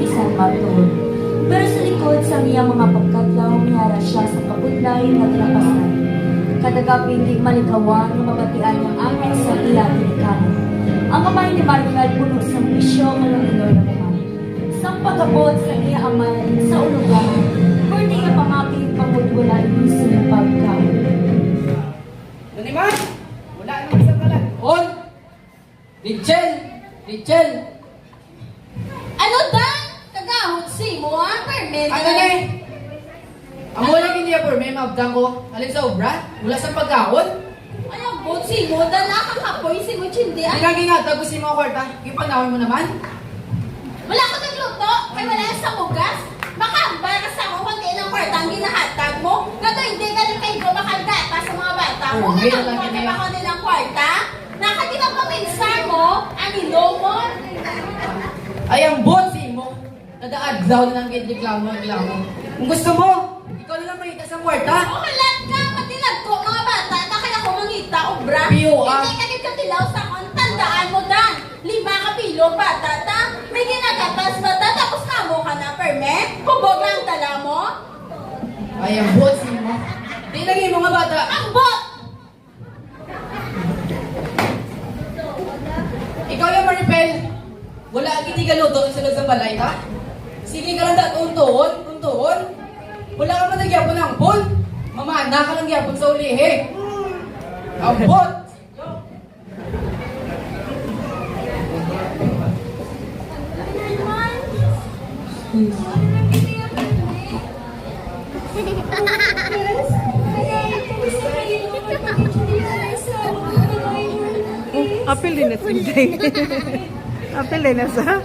bisan matuod. Pero sa likod sa iyang mga pagkadlaw, miyara siya sa kapudlay na trapasan. Kadagapin di malikawan ng mabatian ng angel sa iya tinikanan. Ang kamay ni Michael puno sa bisyo malangilor na naman. Sa pagabot sa iya amay sa ulugan, kung di niya pangapit pangudwala sa pagkaon. Naniman! Wala naman sa kalan. On! Richel! Richel! Ano dan? Kagahot si mo ah, permit. Ano na eh? Ang mula hindi ako, may mabdang ko. Alin sa obra? Mula sa pagkaon? Ano bot si mo? Dan nakakapoy si mo chindi. Hindi lagi nga, tago si mga kwarta. Ipanahon mo naman. Wala ko nagluto. Ay wala sa mugas. Makambal ka sa ako kung di ng kwarta ang ginahatag mo. Gato hindi ka rin kayo makalgata sa mga bata mo. Oh, Kung wait lang nagluto yun pa ko nilang kwarta, nakatinang paminsar mo, ang ilomon. Ay, ang botsi mo. Nadaadlaw na ng reklamo. Kung gusto mo, ikaw na lang makita sa kwarta. O halat ka, matilag ko mga bata, na kaya ko mangita, obra. Piyo, ah. Hindi ka katilaw sa kon, tandaan mo dan. 5 ka pilo, bata ta. May ginagatas bata, tapos kamo ka na, perme. Kubog lang tala mo. Ay, ang botsi mo. Di lagi mga bata. Ang bot! Ikaw yung Maripel. Wala ang hindi ka luto sa sulod sa balay, ha? Sige ka lang dahil untuon. Wala ka man nagyapon ng pool. Mamana ka lang gyapon sa ulihe. Abot! Apil din na sinday. Apil din na sa.